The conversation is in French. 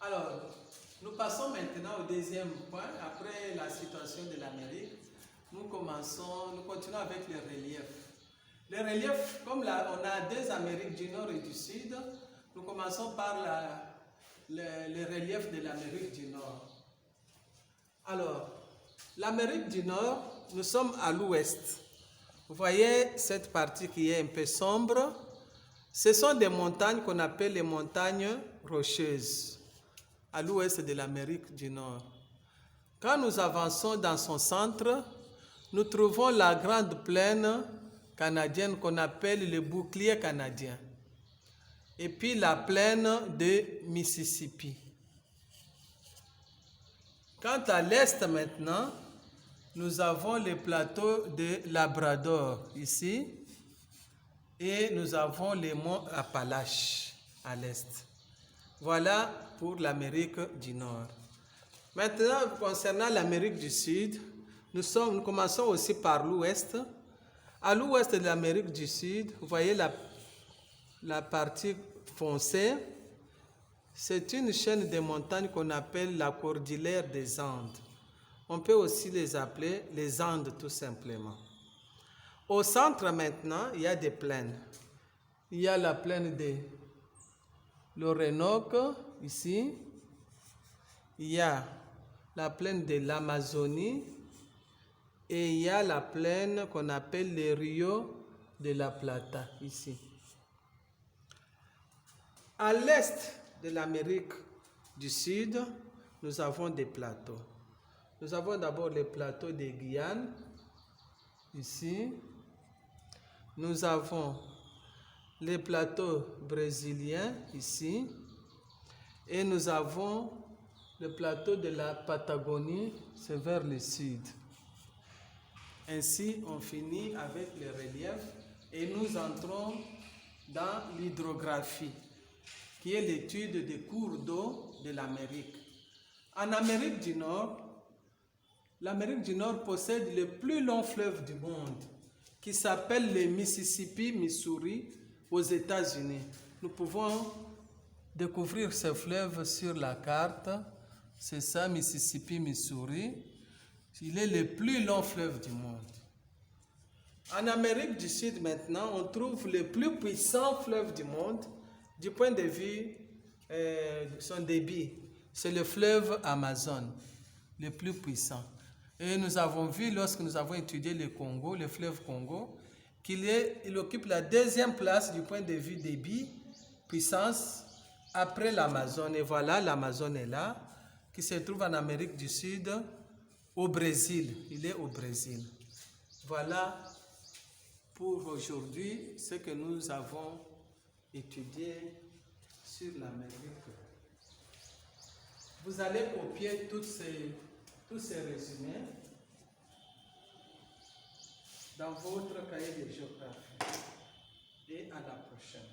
Alors, nous passons maintenant au deuxième point. Après la situation de l'Amérique, nous continuons avec les reliefs. Les reliefs, comme là, on a deux Amériques du Nord et du Sud, nous commençons par les reliefs de l'Amérique du Nord. Alors, l'Amérique du Nord, nous sommes à l'ouest. Vous voyez cette partie qui est un peu sombre. Ce sont des montagnes qu'on appelle les montagnes rocheuses, à l'ouest de l'Amérique du Nord. Quand nous avançons dans son centre, nous trouvons la grande plaine canadienne qu'on appelle le bouclier canadien. Et puis la plaine de Mississippi. Quant à l'est maintenant, nous avons le plateau de Labrador ici. Et nous avons les monts Appalaches à l'est. Voilà pour l'Amérique du Nord. Maintenant, concernant l'Amérique du Sud, nous commençons aussi par l'ouest. À l'ouest de l'Amérique du Sud, vous voyez la partie foncée. C'est une chaîne de montagnes qu'on appelle la cordillère des Andes. On peut aussi les appeler les Andes tout simplement. Au centre maintenant, il y a des plaines. Il y a la plaine de l'Orénoque, ici. Il y a la plaine de l'Amazonie. Et il y a la plaine qu'on appelle le Rio de la Plata, ici. À l'est de l'Amérique du Sud, nous avons des plateaux. Nous avons d'abord le plateau de Guyane, ici. Nous avons les plateaux brésiliens ici et nous avons le plateau de la Patagonie, c'est vers le sud. Ainsi, on finit avec les reliefs et nous entrons dans l'hydrographie, qui est l'étude des cours d'eau de l'Amérique. En Amérique du Nord, l'Amérique du Nord possède le plus long fleuve du monde, qui s'appelle le Mississippi, Missouri, aux États-Unis. Nous pouvons découvrir ce fleuve sur la carte. C'est ça, Mississippi, Missouri. Il est le plus long fleuve du monde. En Amérique du Sud, maintenant, on trouve le plus puissant fleuve du monde du point de vue de son débit. C'est le fleuve Amazon, le plus puissant. Et nous avons vu, lorsque nous avons étudié le Congo, le fleuve Congo, qu'il occupe la deuxième place du point de vue débit, puissance, après l'Amazone. Et voilà, l'Amazone est là, qui se trouve en Amérique du Sud, au Brésil. Il est au Brésil. Voilà pour aujourd'hui ce que nous avons étudié sur l'Amérique. Vous allez copier tous ces résumés dans votre cahier de géographie. Et à la prochaine.